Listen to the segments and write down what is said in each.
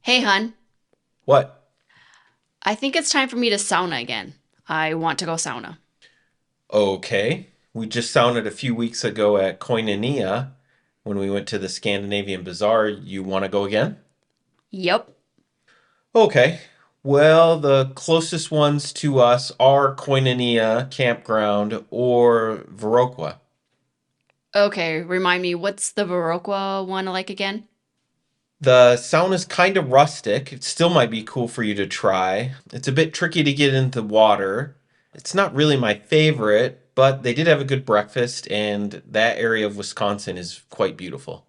Hey, hun. What? I think it's time for me to sauna again. I want to go sauna. Okay. We just sounded a few weeks ago at Koinonia when we went to the Scandinavian Bazaar. You want to go again? Yep. Okay. Well, the closest ones to us are Koinonia Campground or Viroqua. Okay, remind me, what's the Viroqua one like again? The sauna's kind of rustic. It still might be cool for you to try. It's a bit tricky to get into the water. It's not really my favorite, but they did have a good breakfast, and that area of Wisconsin is quite beautiful.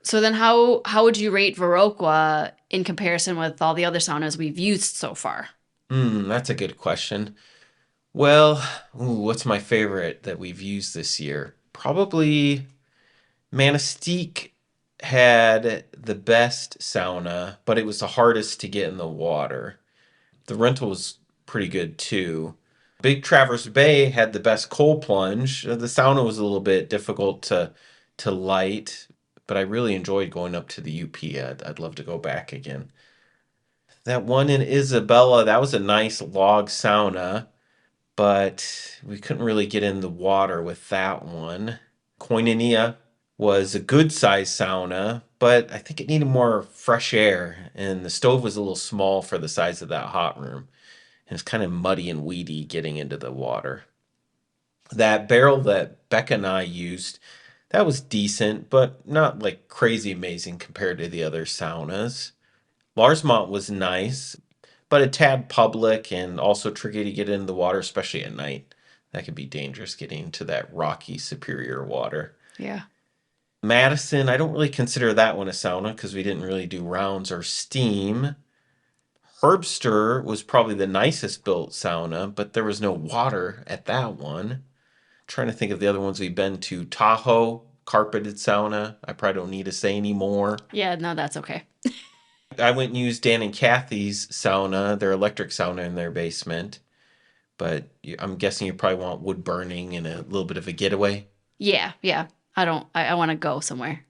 So then how would you rate Viroqua in comparison with all the other saunas we've used so far? That's a good question. Well, what's my favorite that we've used this year? Probably Manastique had the best sauna, but it was the hardest to get in the water. The rental was pretty good too. Big Traverse Bay had the best cold plunge. The sauna was a little bit difficult to light, but I really enjoyed going up to the UP. I'd love to go back again. That one in Isabella, that was a nice log sauna, but we couldn't really get in the water with that one. Koinonia was a good sized sauna, but I think it needed more fresh air, and the stove was a little small for the size of that hot room. And it's kind of muddy and weedy getting into the water. That barrel that Becca and I used, that was decent, but not like crazy amazing compared to the other saunas. Larsmont was nice, but a tad public and also tricky to get into the water, especially at night. That could be dangerous getting into that rocky superior water. Yeah. Madison, I don't really consider that one a sauna because we didn't really do rounds or steam. Herbster was probably the nicest built sauna, but there was no water at that one. Trying to think of the other ones we've been to. Tahoe, carpeted sauna. I probably don't need to say any more. Yeah, no, that's okay. I went and used Dan and Kathy's sauna, their electric sauna in their basement. But I'm guessing you probably want wood burning and a little bit of a getaway. Yeah, yeah. I want to go somewhere.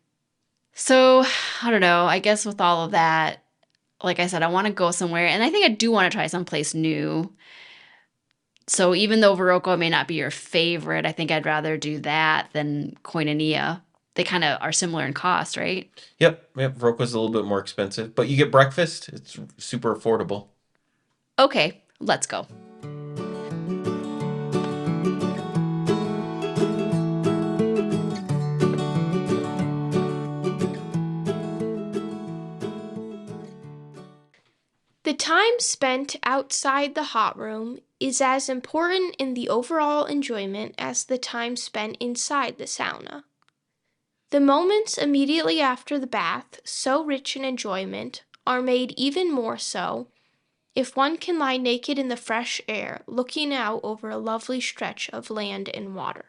So, I don't know. I guess with all of that, like I said, I want to go somewhere and I think I do want to try someplace new. So even though Viroqua may not be your favorite, I think I'd rather do that than Koinonia. They kind of are similar in cost, right? Yep. Roka's a little bit more expensive, but you get breakfast. It's super affordable. Okay, let's go. The time spent outside the hot room is as important in the overall enjoyment as the time spent inside the sauna. The moments immediately after the bath, so rich in enjoyment, are made even more so if one can lie naked in the fresh air looking out over a lovely stretch of land and water.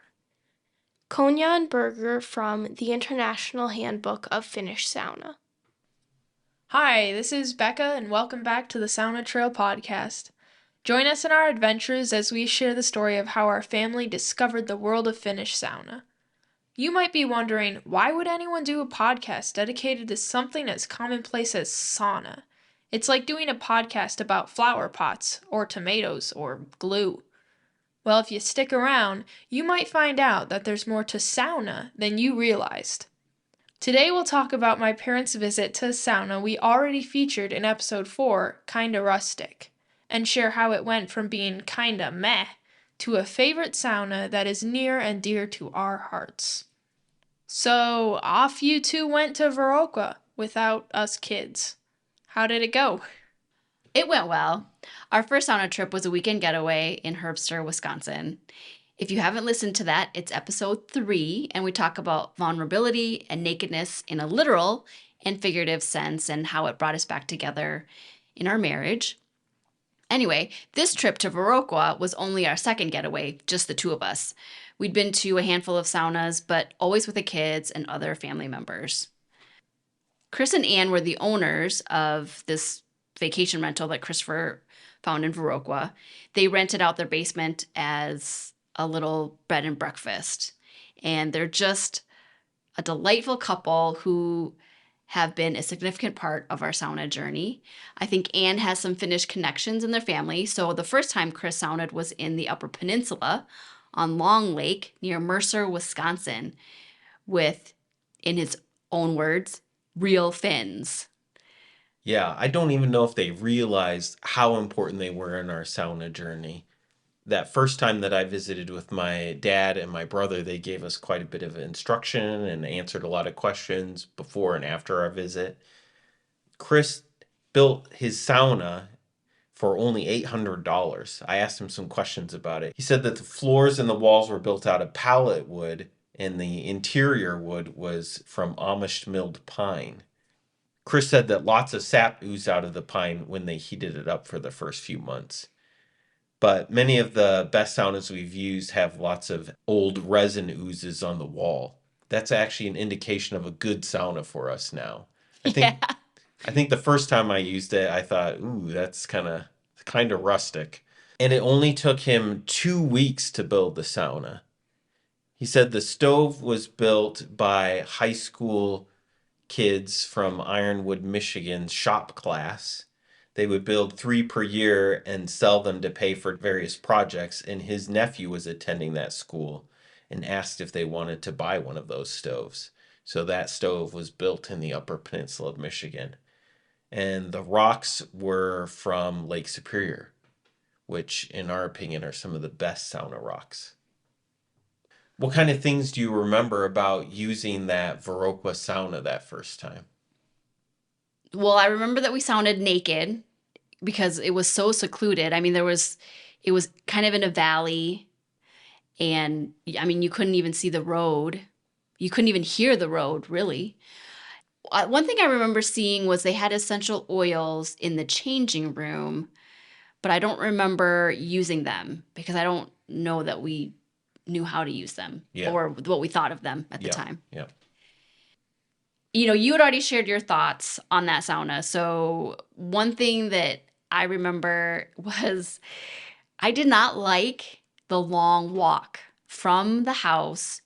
Konya and Berger from the International Handbook of Finnish Sauna. Hi, this is Becca, and welcome back to the Sauna Trail podcast. Join us in our adventures as we share the story of how our family discovered the world of Finnish sauna. You might be wondering, why would anyone do a podcast dedicated to something as commonplace as sauna? It's like doing a podcast about flower pots, or tomatoes, or glue. Well, if you stick around, you might find out that there's more to sauna than you realized. Today we'll talk about my parents' visit to a sauna we already featured in episode 4, Kinda Rustic, and share how it went from being kinda meh to a favorite sauna that is near and dear to our hearts. So, off you two went to Viroqua without us kids. How did it go? It went well. Our first sauna trip was a weekend getaway in Herbster, Wisconsin. If you haven't listened to that, it's episode 3, and we talk about vulnerability and nakedness in a literal and figurative sense and how it brought us back together in our marriage. Anyway, this trip to Viroqua was only our second getaway, just the two of us. We'd been to a handful of saunas, but always with the kids and other family members. Chris and Ann were the owners of this vacation rental that Christopher found in Viroqua. They rented out their basement as a little bed and breakfast. And they're just a delightful couple who have been a significant part of our sauna journey. I think Anne has some Finnish connections in their family. So the first time Chris sauned was in the Upper Peninsula on Long Lake near Mercer, Wisconsin, with, in his own words, real Finns. Yeah, I don't even know if they realized how important they were in our sauna journey. That first time that I visited with my dad and my brother, they gave us quite a bit of instruction and answered a lot of questions before and after our visit. Chris built his sauna for only $800. I asked him some questions about it. He said that the floors and the walls were built out of pallet wood and the interior wood was from Amish milled pine. Chris said that lots of sap oozed out of the pine when they heated it up for the first few months. But many of the best saunas we've used have lots of old resin oozes on the wall. That's actually an indication of a good sauna for us now. I Yeah. think I think the first time I used it, I thought, ooh, that's kind of rustic. And it only took him 2 weeks to build the sauna. He said the stove was built by high school kids from Ironwood, Michigan's shop class. They would build 3 per year and sell them to pay for various projects. And his nephew was attending that school and asked if they wanted to buy one of those stoves. So that stove was built in the Upper Peninsula of Michigan. And the rocks were from Lake Superior, which, in our opinion, are some of the best sauna rocks. What kind of things do you remember about using that Viroqua sauna that first time? Well, I remember that we sounded naked because it was so secluded. I mean, it was kind of in a valley, and I mean, you couldn't even see the road. You couldn't even hear the road, really. One thing I remember seeing was they had essential oils in the changing room, but I don't remember using them because I don't know that we knew how to use them Yeah. or what we thought of them at the Yeah. time. Yeah. You know, you had already shared your thoughts on that sauna. So one thing that I remember was I did not like the long walk from the house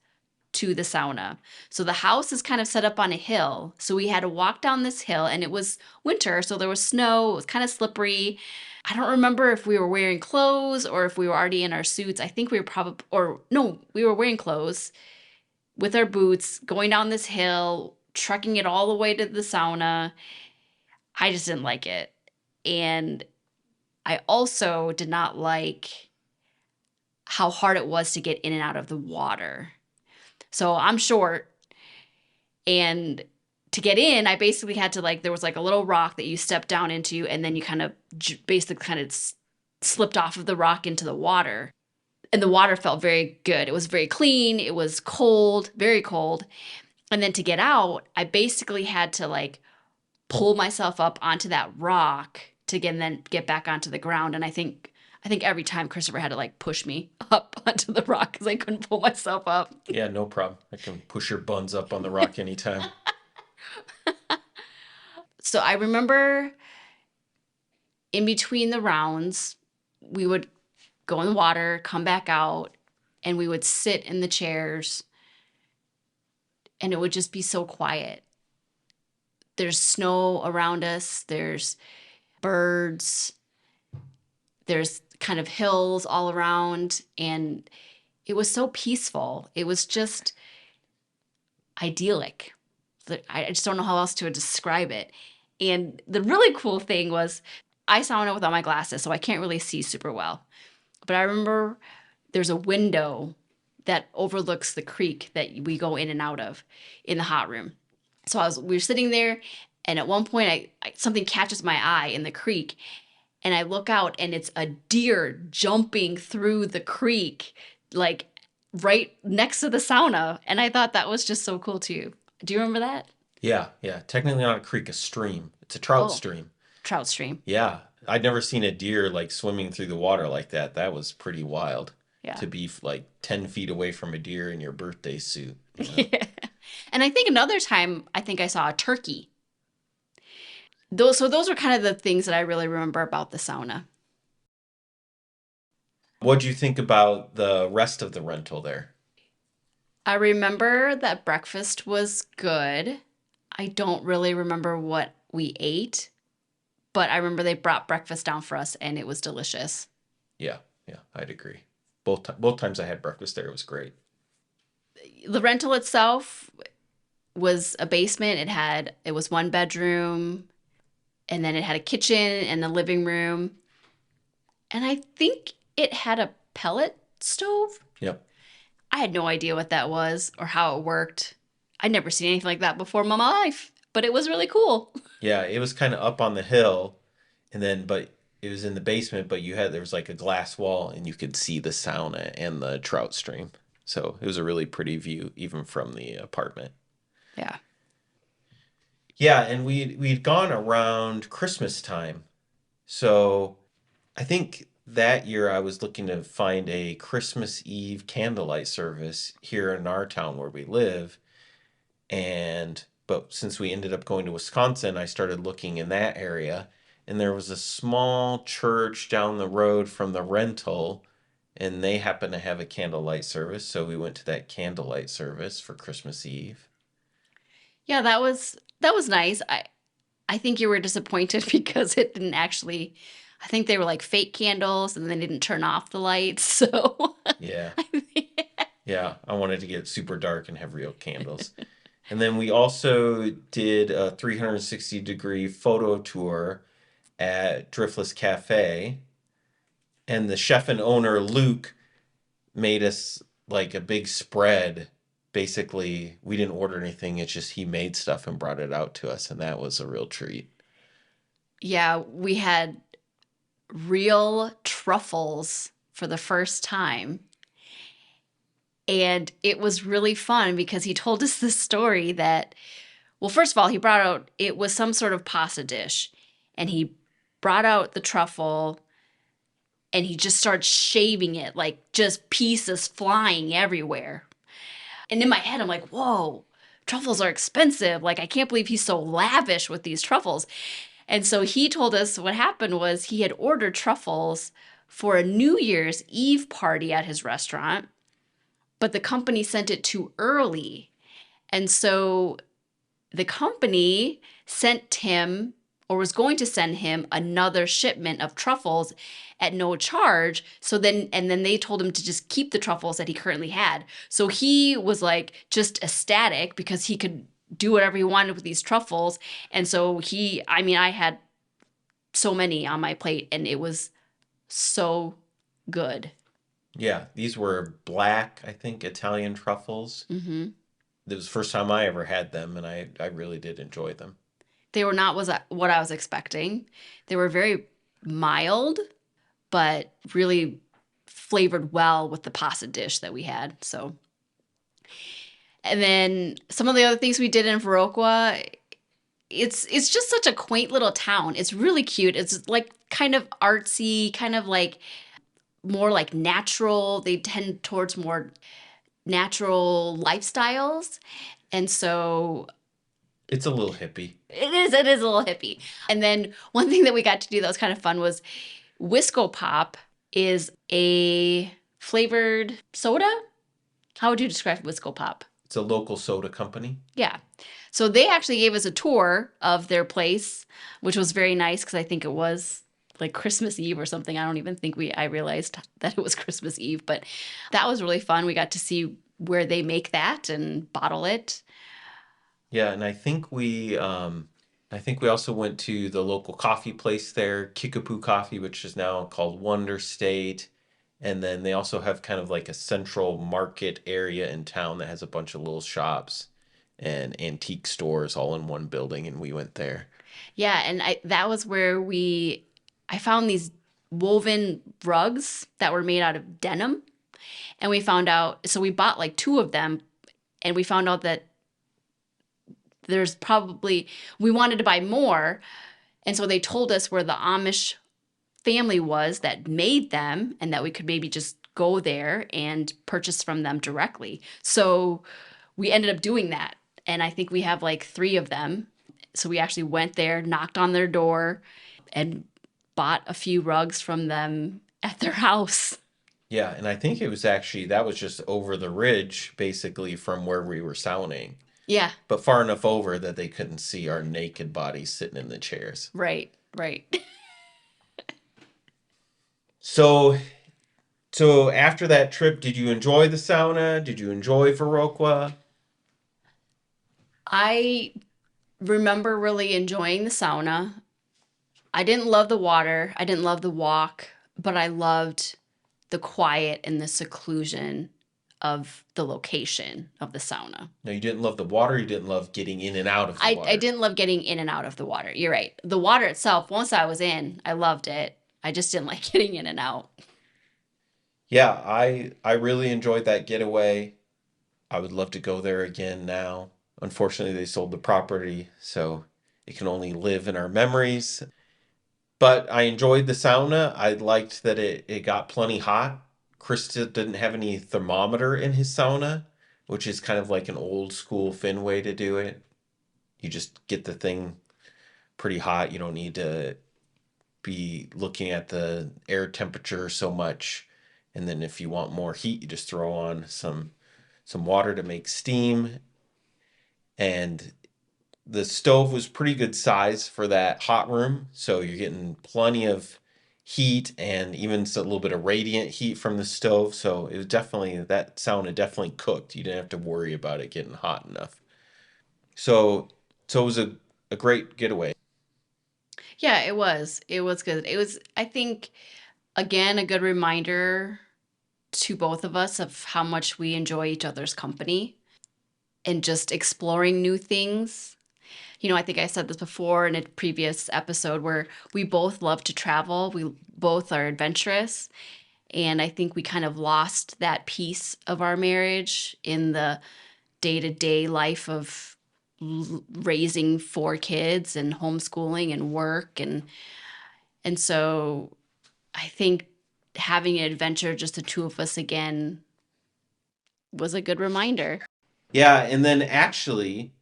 to the sauna. So the house is kind of set up on a hill. So we had to walk down this hill and it was winter. So there was snow. It was kind of slippery. I don't remember if we were wearing clothes or if we were already in our suits. I think we were probably, or no, we were wearing clothes with our boots going down this hill, trekking it all the way to the sauna. I just didn't like it. And I also did not like how hard it was to get in and out of the water. So I'm short, and to get in, I basically had to there was a little rock that you stepped down into, and then you kind of basically slipped off of the rock into the water. And the water felt very good. It was very clean. It was cold, very cold. And then to get out, I basically had to pull myself up onto that rock to then get back onto the ground. And I think every time Christopher had to push me up onto the rock because I couldn't pull myself up. Yeah, no problem. I can push your buns up on the rock anytime. So I remember in between the rounds, we would go in the water, come back out, and we would sit in the chairs, and it would just be so quiet. There's snow around us, there's birds, there's kind of hills all around, and it was so peaceful. It was just idyllic. I just don't know how else to describe it. And the really cool thing was I sauna without my glasses, so I can't really see super well. But I remember there's a window that overlooks the creek that we go in and out of in the hot room. So we were sitting there, and at one point something catches my eye in the creek, and I look out, and it's a deer jumping through the creek, right next to the sauna. And I thought that was just so cool too. Do you remember that? Yeah. Technically not a creek, a stream. It's a trout stream. Trout stream. Yeah. I'd never seen a deer swimming through the water like that. That was pretty wild. Yeah. To be 10 feet away from a deer in your birthday suit. Yeah. And I think another time, I think I saw a turkey. Those were kind of the things that I really remember about the sauna. What'd you think about the rest of the rental there? I remember that breakfast was good. I don't really remember what we ate, but I remember they brought breakfast down for us and it was delicious. Yeah, yeah, I'd agree. Both times I had breakfast there, it was great. The rental itself was a basement. It was 1 bedroom, and then it had a kitchen and a living room. And I think it had a pellet stove. Yep. I had no idea what that was or how it worked. I'd never seen anything like that before in my life, but it was really cool. Yeah, it was kind of up on the hill, but it was in the basement, but there was like a glass wall and you could see the sauna and the trout stream. So it was a really pretty view even from the apartment. Yeah. Yeah, and we'd gone around Christmas time. So I think that year I was looking to find a Christmas Eve candlelight service here in our town where we live. But since we ended up going to Wisconsin, I started looking in that area, and there was a small church down the road from the rental, and they happened to have a candlelight service, so we went to that candlelight service for Christmas Eve. Yeah, that was nice. I think you were disappointed because it didn't actually. I think they were like fake candles and they didn't turn off the lights. So Yeah. Yeah, I wanted to get super dark and have real candles. And then we also did a 360-degree photo tour at Driftless Cafe. And the chef and owner, Luke, made us like a big spread. Basically, we didn't order anything. It's just he made stuff and brought it out to us. And that was a real treat. yeah, we had real truffles for the first time. And it was really fun because he told us this story that, well, first of all, he brought out, it was some sort of pasta dish. And he brought out the truffle and he just started shaving it, like just pieces flying everywhere. And in my head, I'm like, whoa, truffles are expensive. Like, I can't believe he's so lavish with these truffles. And so he told us what happened was he had ordered truffles for a New Year's Eve party at his restaurant, but the company sent it too early. And so the company sent him or was going to send him another shipment of truffles at no charge. And then they told him to just keep the truffles that he currently had. So he was like just ecstatic because he could do whatever he wanted with these truffles. And so I had so many on my plate and it was so good. Yeah, these were black, I think, Italian truffles. Mm-hmm. It was the first time I ever had them, and I really did enjoy them. They were not what I was expecting. They were very mild, but really flavored well with the pasta dish that we had. So, and then some of the other things we did in Viroqua, it's just such a quaint little town. It's really cute. It's like kind of artsy, kind of like more like natural. They tend towards more natural lifestyles. And so It's a little hippie. it is a little hippie. And then one thing that we got to do that was kind of fun was Wisco Pop is a flavored soda. How would you describe Wisco Pop? It's a local soda company. Yeah. So they actually gave us a tour of their place, which was very nice because I think it was like Christmas Eve or something. I don't even think I realized that it was Christmas Eve, but that was really fun. We got to see where they make that and bottle it. Yeah, and I think we also went to the local coffee place there, Kickapoo Coffee, which is now called Wonder State. And then they also have kind of like a central market area in town that has a bunch of little shops and antique stores all in one building, and we went there. Yeah, and that was where I found these woven rugs that were made out of denim. And we found out, so we bought like 2 of them, and we found out that we wanted to buy more. And so they told us where the Amish family was that made them and that we could maybe just go there and purchase from them directly. So we ended up doing that. And I think we have like 3 of them. So we actually went there, knocked on their door, and bought a few rugs from them at their house. Yeah, and I think that was just over the ridge, basically, from where we were sauning. Yeah, but far enough over that they couldn't see our naked bodies sitting in the chairs. right, right. So, so after that trip, did you enjoy the sauna? Did you enjoy Viroqua? I remember really enjoying the sauna. I didn't love the water, I didn't love the walk, but I loved the quiet and the seclusion of the location of the sauna. No, you didn't love the water. You didn't love getting in and out of the I water. didn't love getting in and out of the water. You're right. The water itself, once I was in, I loved it. I just didn't like getting in and out. Yeah, I really enjoyed that getaway. I would love to go there again now. Unfortunately, they sold the property, so it can only live in our memories. But I enjoyed the sauna. I liked that it got plenty hot. Krista didn't have any thermometer in his sauna, which is kind of like an old school Finn way to do it. You just get the thing pretty hot. You don't need to be looking at the air temperature so much. And then if you want more heat, you just throw on some water to make steam. And the stove was pretty good size for that hot room, so you're getting plenty of heat and even a little bit of radiant heat from the stove. So it was definitely, that sauna definitely cooked. You didn't have to worry about it getting hot enough. So so it was a great getaway. Yeah, it was. It was good. It was, I think, again, a good reminder to both of us of how much we enjoy each other's company and just exploring new things. I think I said this before in a previous episode where we both love to travel. We both are adventurous. And I think we kind of lost that piece of our marriage in the day to day life of raising 4 kids and homeschooling and work. And so I think having an adventure, just the two of us again, was a good reminder. Yeah, and then actually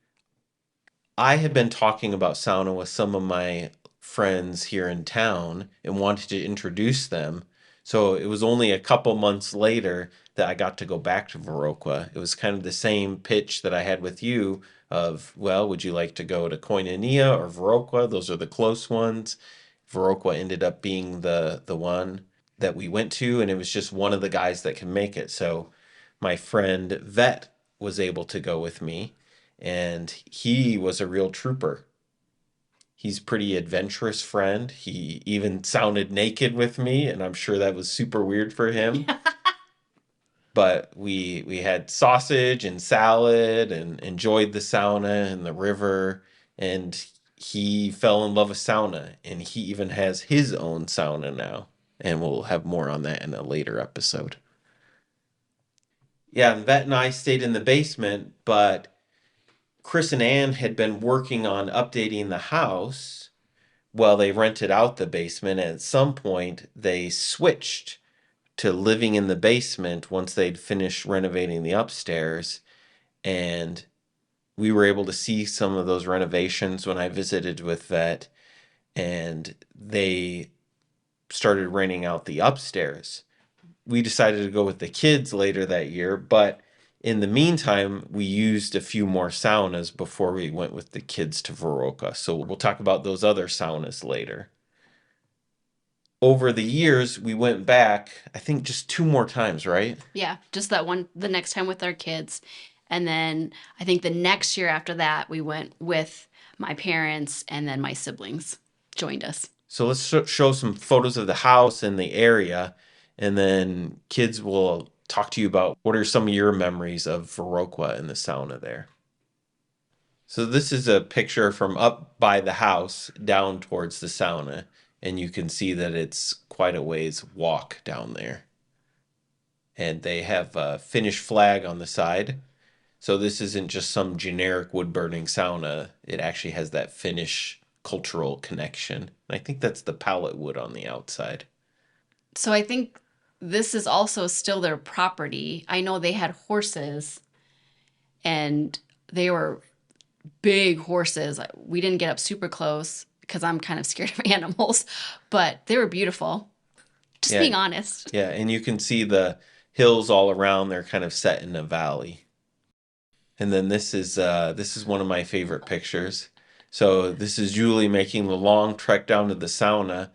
I had been talking about sauna with some of my friends here in town and wanted to introduce them. So it was only a couple months later that I got to go back to Viroqua. It was kind of the same pitch that I had with you of, well, would you like to go to Koinonia or Viroqua? Those are the close ones. Viroqua ended up being the one that we went to, and it was just one of the guys that can make it. So my friend Vet was able to go with me, and he was a real trooper. He's a pretty adventurous friend. He even sounded naked with me, and I'm sure that was super weird for him. But we had sausage and salad and enjoyed the sauna and the river, and he fell in love with sauna, and he even has his own sauna now. And we'll have more on that in a later episode. Yeah, and Vet and I stayed in the basement, but Chris and Ann had been working on updating the house while they rented out the basement. And at some point, they switched to living in the basement once they'd finished renovating the upstairs. And we were able to see some of those renovations when I visited with Vet, and they started renting out the upstairs. We decided to go with the kids later that year, but in the meantime, we used a few more saunas before we went with the kids to Viroqua. So we'll talk about those other saunas later. Over the years, we went back, I think just 2 more times, right? Yeah, just that one, the next time with our kids. And then I think the next year after that, we went with my parents, and then my siblings joined us. So let's show some photos of the house and the area, and then kids will talk to you about what are some of your memories of Viroqua and the sauna there. So this is a picture from up by the house down towards the sauna, and you can see that it's quite a ways walk down there. And they have a Finnish flag on the side. So this isn't just some generic wood-burning sauna. It actually has that Finnish cultural connection. And I think that's the pallet wood on the outside. So I think this is also still their property. I know they had horses, and they were big horses. We didn't get up super close because I'm kind of scared of animals, but they were beautiful. Just Yeah. being honest. Yeah, and you can see the hills all around. They're kind of set in a valley. And then this is one of my favorite pictures. So this is Julie making the long trek down to the sauna,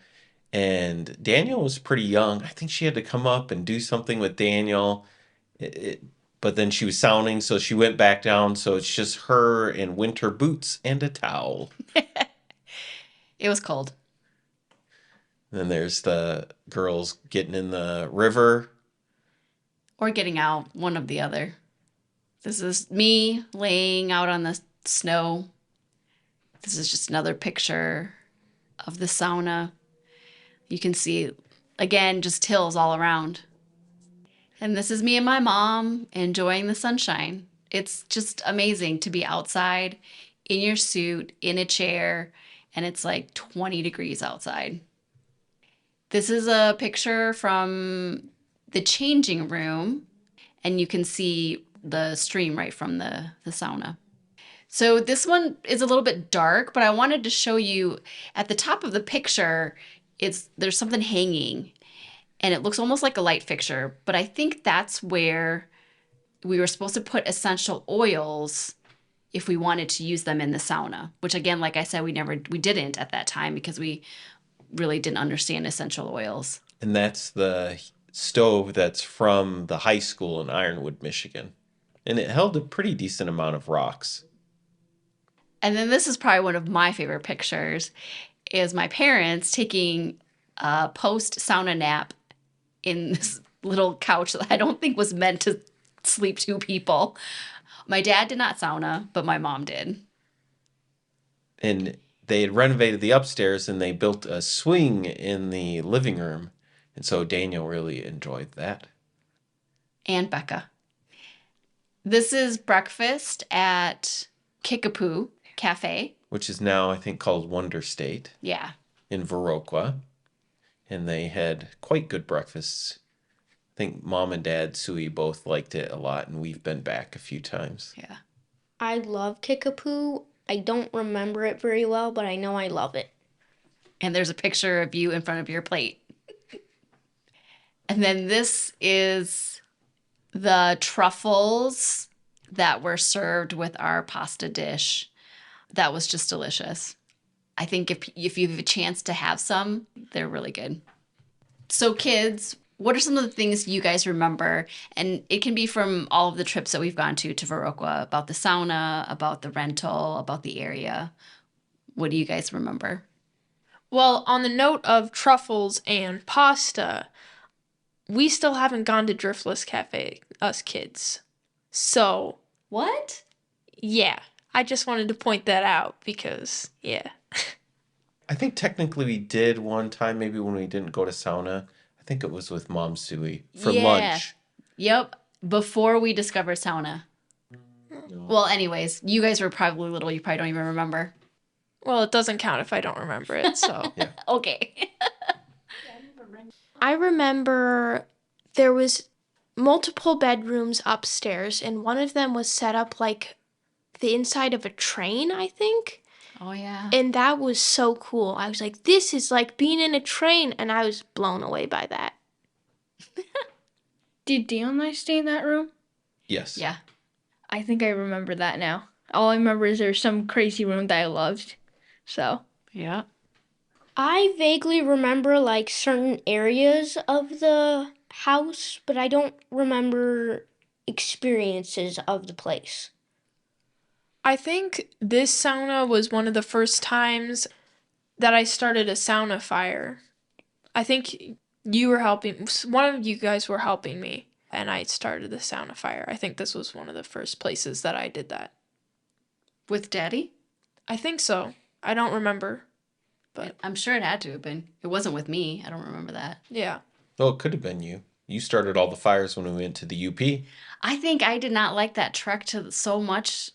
and Daniel was pretty young. I think she had to come up and do something with Daniel. But then she was sauning, so she went back down. So it's just her in winter boots and a towel. It was cold. Then there's the girls getting in the river. Or getting out, one of the other. This is me laying out on the snow. This is just another picture of the sauna. You can see, again, just hills all around. And this is me and my mom enjoying the sunshine. It's just amazing to be outside in your suit, in a chair, and it's like 20 degrees outside. This is a picture from the changing room, and you can see the stream right from the sauna. So this one is a little bit dark, but I wanted to show you at the top of the picture, there's something hanging, and it looks almost like a light fixture, but I think that's where we were supposed to put essential oils if we wanted to use them in the sauna, which again, like I said, we didn't at that time because we really didn't understand essential oils. And that's the stove that's from the high school in Ironwood, Michigan. And it held a pretty decent amount of rocks. And then this is probably one of my favorite pictures, is my parents taking a post-sauna nap in this little couch that I don't think was meant to sleep two people. My dad did not sauna, but my mom did. And they had renovated the upstairs and they built a swing in the living room. And so Daniel really enjoyed that. And Becca. This is breakfast at Kickapoo Cafe. Which is now, I think, called Wonder State. Yeah. In Viroqua. And they had quite good breakfasts. I think Mom and Dad, Sui, both liked it a lot, and we've been back a few times. Yeah. I love Kickapoo. I don't remember it very well, but I know I love it. And there's a picture of you in front of your plate. And then this is the truffles that were served with our pasta dish. That was just delicious. I think if you have a chance to have some, they're really good. So kids, what are some of the things you guys remember? And it can be from all of the trips that we've gone to Viroqua, about the sauna, about the rental, about the area. What do you guys remember? Well, on the note of truffles and pasta, we still haven't gone to Driftless Cafe, us kids. So, What? yeah, I just wanted to point that out because, yeah. I think technically we did one time, maybe when we didn't go to sauna. I think it was with Mom Sui for lunch. Yep. Before we discovered sauna. Well, anyways, you guys were probably little. You probably don't even remember. Well, it doesn't count if I don't remember it, so. Yeah. Okay. I remember there was multiple bedrooms upstairs, and one of them was set up like the inside of a train, I think. Oh, yeah. And that was so cool. I was like, this is like being in a train, and I was blown away by that. Did Dion and I stay in that room? Yes. Yeah. I think I remember that now. All I remember is there's some crazy room that I loved. So, Yeah. I vaguely remember like certain areas of the house, but I don't remember experiences of the place. I think this sauna was one of the first times that I started a sauna fire. I think you were helping, one of you guys were helping me, and I started the sauna fire. I think this was one of the first places that I did that. With Daddy? I think so. I don't remember, but I'm sure it had to have been. It wasn't with me. I don't remember that. yeah. Oh, it could have been you. You started all the fires when we went to the UP. I think I did not like that trek to so much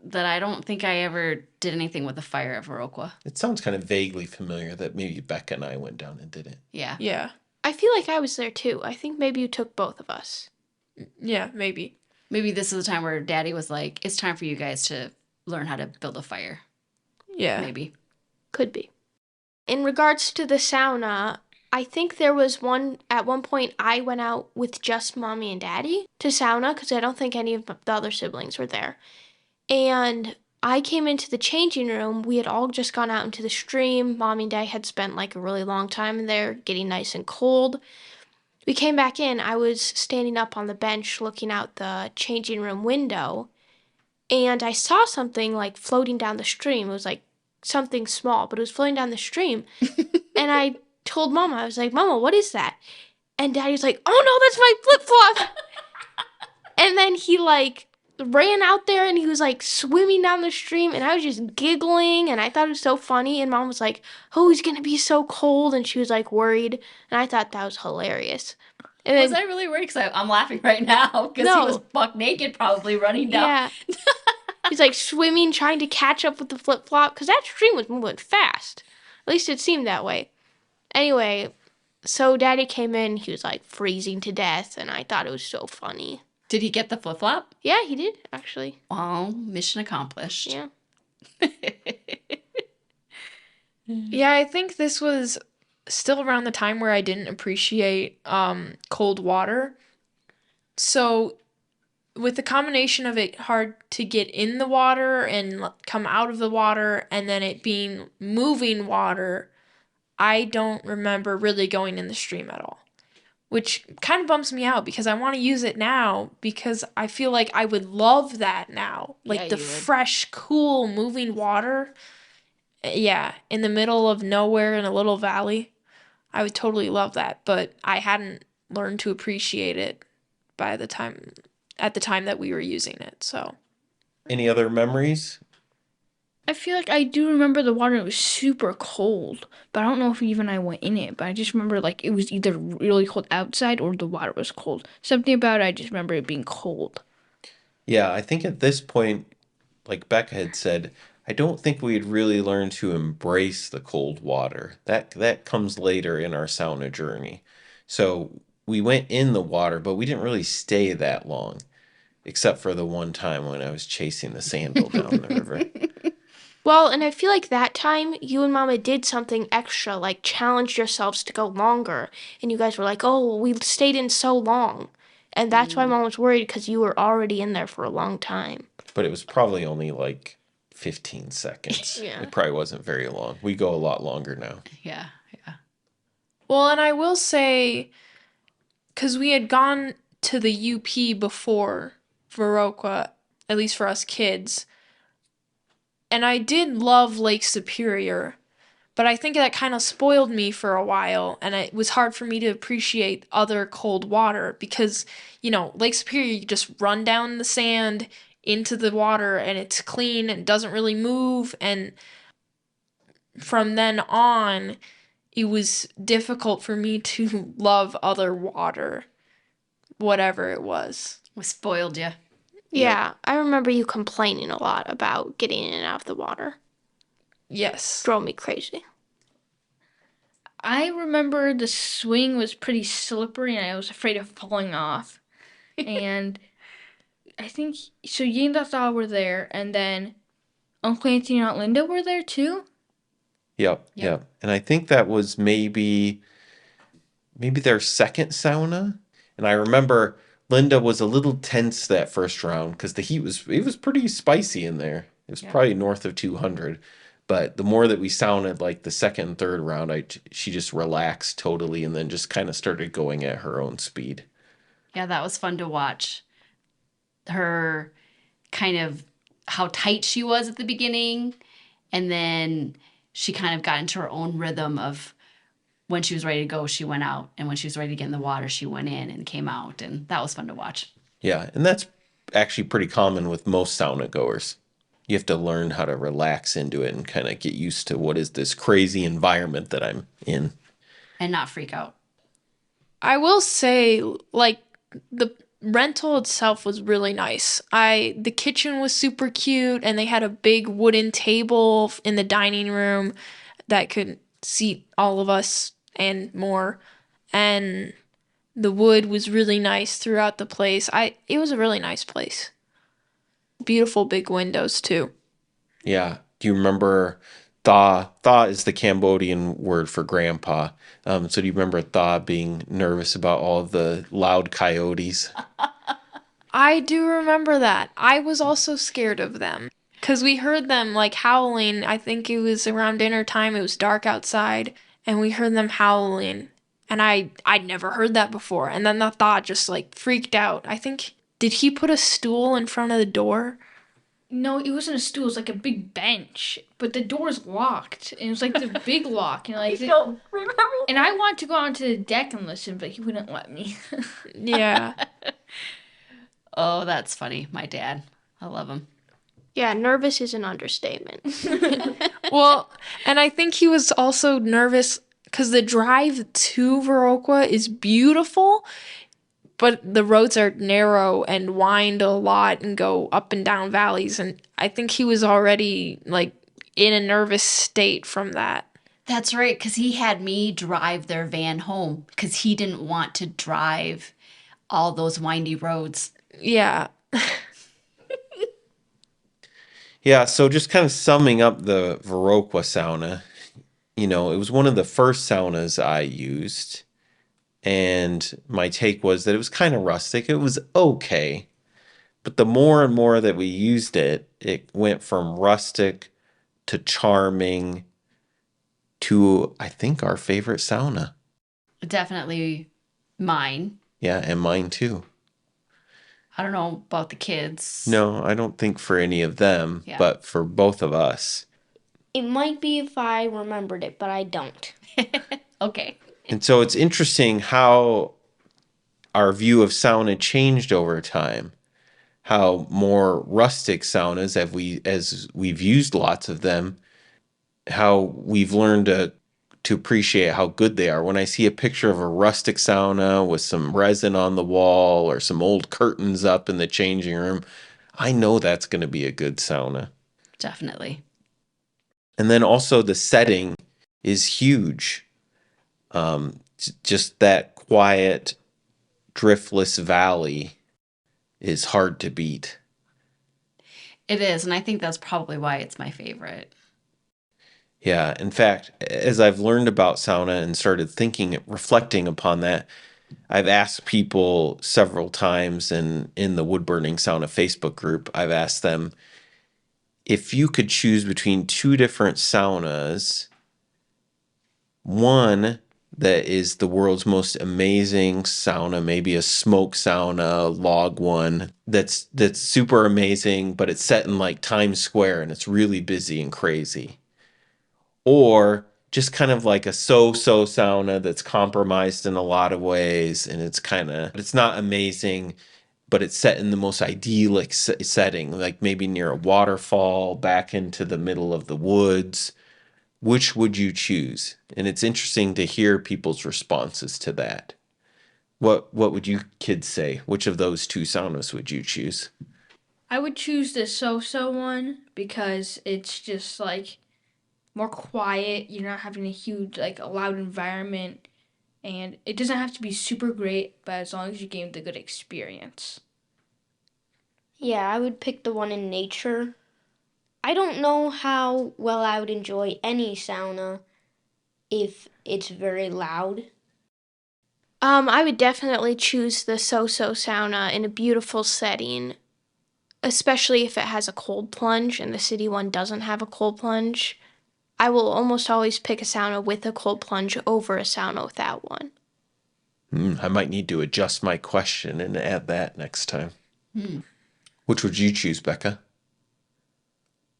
that I don't think I ever did anything with the fire at Viroqua. It sounds kind of vaguely familiar that maybe Becca and I went down and did it. Yeah. Yeah. I feel like I was there too. I think maybe you took both of us. Yeah, maybe. Maybe this is the time where Daddy was like, it's time for you guys to learn how to build a fire. Yeah. Maybe. Could be. In regards to the sauna, I think there was at one point I went out with just mommy and daddy to sauna because I don't think any of the other siblings were there. And I came into the changing room. We had all just gone out into the stream. Mommy and dad had spent like a really long time in there, getting nice and cold. We came back in. I was standing up on the bench looking out the changing room window, and I saw something like floating down the stream. It was like something small, but it was floating down the stream. And I told Mama, I was like, Mama, what is that? And Daddy was like, oh no, that's my flip-flop. And then he like ran out there and he was like swimming down the stream, and I was just giggling, and I thought it was so funny. And Mom was like, oh, he's gonna be so cold, and she was like worried, and I thought that was hilarious. And Was then, I really worried? Because I'm laughing right now because No. he was buck naked probably running down. yeah, he's like swimming, trying to catch up with the flip-flop because that stream was moving fast. At least it seemed that way. Anyway, so Daddy came in, he was like freezing to death, and I thought it was so funny. Did he get the flip flop? Yeah, he did, actually. Well, mission accomplished. Yeah. Yeah, I think this was still around the time where I didn't appreciate cold water. So with the combination of it hard to get in the water and come out of the water, and then it being moving water, I don't remember really going in the stream at all, which kind of bumps me out because I want to use it now because I feel like I would love that now. Like Yeah, the you would. fresh, cool, moving water. Yeah, in the middle of nowhere in a little valley. I would totally love that, but I hadn't learned to appreciate it at the time that we were using it. So, Any other memories? I feel like I do remember the water was super cold, but I don't know if even I went in it. But I just remember like it was either really cold outside or the water was cold. Something about it, I just remember it being cold. Yeah, I think at this point, like Becca had said, I don't think we had really learned to embrace the cold water. That comes later in our sauna journey. So we went in the water, but we didn't really stay that long, except for the one time when I was chasing the sandal down the river. Well, and I feel like that time you and Mama did something extra, like challenged yourselves to go longer. And you guys were like, oh, we stayed in so long. And that's why Mom was worried because you were already in there for a long time. But it was probably only like 15 seconds. Yeah. It probably wasn't very long. We go a lot longer now. Yeah, yeah. well, and I will say, because we had gone to the UP before Viroqua, at least for us kids, and I did love Lake Superior, but I think that kind of spoiled me for a while, and it was hard for me to appreciate other cold water because, Lake Superior, you just run down the sand into the water and it's clean and doesn't really move, and from then on, it was difficult for me to love other water, whatever it was. We spoiled you. Yeah, I remember you complaining a lot about getting in and out of the water. Yes. Drove me crazy. I remember the swing was pretty slippery and I was afraid of falling off. And I think, so you and Dada were there, and then Uncle Anthony and Aunt Linda were there too? Yep. And I think that was maybe their second sauna. And I remember Linda was a little tense that first round because it was pretty spicy in there. It was probably north of 200. But the more that we sounded, like the second and third round, she just relaxed totally and then just kind of started going at her own speed. Yeah, that was fun to watch. Her kind of how tight she was at the beginning, and then she kind of got into her own rhythm of when she was ready to go, she went out, and when she was ready to get in the water, she went in and came out, and that was fun to watch. Yeah, and that's actually pretty common with most sauna goers. You have to learn how to relax into it and kind of get used to what is this crazy environment that I'm in. And not freak out. I will say, like, the rental itself was really nice. The kitchen was super cute, and they had a big wooden table in the dining room that could seat all of us and more. And the wood was really nice throughout the place. It was a really nice place. Beautiful big windows too. Yeah. Do you remember Thaw. Thaw is the Cambodian word for grandpa. So do you remember Thaw being nervous about all of the loud coyotes? I do remember that. I was also scared of them because we heard them like howling. I think it was around dinner time. It was dark outside, and we heard them howling. And I'd never heard that before. And then the thought just like freaked out. I think did he put a stool in front of the door? No, it wasn't a stool. It was like a big bench, but the door's locked, and it was like the big lock, and like. Don't remember. And I wanted to go onto the deck and listen, but he wouldn't let me. Yeah. Oh, that's funny. My dad. I love him. Yeah, nervous is an understatement. Well, and I think he was also nervous because the drive to Viroqua is beautiful, but the roads are narrow and wind a lot and go up and down valleys. And I think he was already like in a nervous state from that. That's right, because he had me drive their van home because he didn't want to drive all those windy roads. Yeah. Yeah, so just kind of summing up the Viroqua sauna, it was one of the first saunas I used. And my take was that it was kind of rustic. It was okay. But the more and more that we used it, it went from rustic to charming to, I think, our favorite sauna. Definitely mine. Yeah, and mine too. I don't know about the kids. No, I don't think for any of them, Yeah. but for both of us. It might be if I remembered it, but I don't. Okay. And so it's interesting how our view of sauna changed over time. How more rustic saunas, as we've used lots of them, how we've learned to appreciate how good they are. When I see a picture of a rustic sauna with some resin on the wall or some old curtains up in the changing room, I know that's going to be a good sauna. Definitely. And then also the setting is huge. Just that quiet, driftless valley is hard to beat. It is, and I think that's probably why it's my favorite. Yeah, in fact, as I've learned about sauna and started reflecting upon that, I've asked people several times in the wood burning sauna Facebook group, I've asked them if you could choose between two different saunas, one that is the world's most amazing sauna, maybe a smoke sauna, log one, that's super amazing, but it's set in like Times Square and it's really busy and crazy. Or just kind of like a so-so sauna that's compromised in a lot of ways, and it's not amazing, but it's set in the most idyllic setting, like maybe near a waterfall, back into the middle of the woods. Which would you choose? And it's interesting to hear people's responses to that. What would you kids say? Which of those two saunas would you choose? I would choose the so-so one because it's just like more quiet. You're not having a huge, like, a loud environment. And it doesn't have to be super great, but as long as you gain the good experience. Yeah, I would pick the one in nature. I don't know how well I would enjoy any sauna if it's very loud. I would definitely choose the so-so sauna in a beautiful setting, especially if it has a cold plunge and the city one doesn't have a cold plunge. I will almost always pick a sauna with a cold plunge over a sauna without one. I might need to adjust my question and add that next time. Which would you choose, Becca?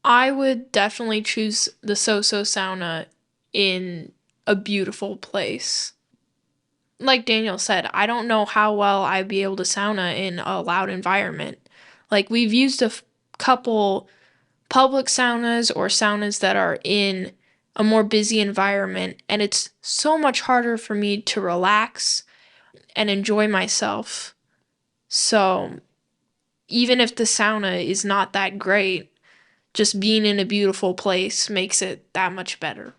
I would definitely choose the so-so sauna in a beautiful place. Like Daniel said, I don't know how well I'd be able to sauna in a loud environment. Like, we've used a couple public saunas or saunas that are in a more busy environment, and it's so much harder for me to relax and enjoy myself. So, even if the sauna is not that great, just being in a beautiful place makes it that much better.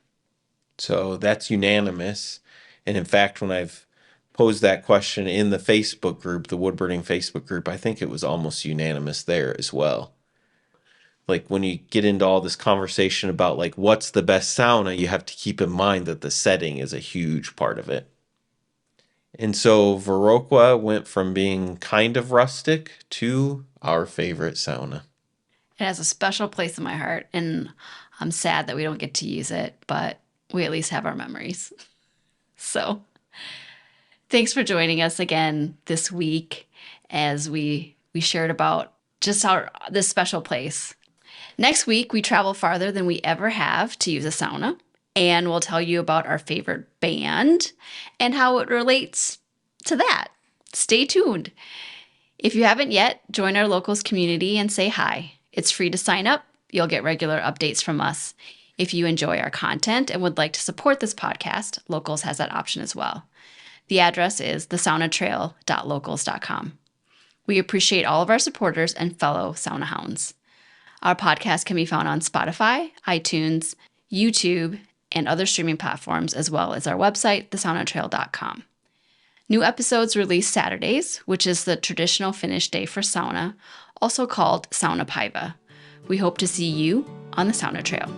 So that's unanimous. And in fact, when I've posed that question in the Facebook group, the woodburning Facebook group, I think it was almost unanimous there as well. like when you get into all this conversation about like what's the best sauna, you have to keep in mind that the setting is a huge part of it. And so Viroqua went from being kind of rustic to our favorite sauna. It has a special place in my heart, and I'm sad that we don't get to use it, but we at least have our memories. So thanks for joining us again this week as we shared about just this special place. Next week, we travel farther than we ever have to use a sauna, and we'll tell you about our favorite band and how it relates to that. Stay tuned. If you haven't yet, join our locals community and say hi. It's free to sign up. You'll get regular updates from us. If you enjoy our content and would like to support this podcast, Locals has that option as well. The address is thesaunatrail.locals.com. We appreciate all of our supporters and fellow sauna hounds. Our podcast can be found on Spotify, iTunes, YouTube, and other streaming platforms, as well as our website, thesaunatrail.com. New episodes release Saturdays, which is the traditional Finnish day for sauna, also called Sauna Päivä. We hope to see you on the Sauna Trail.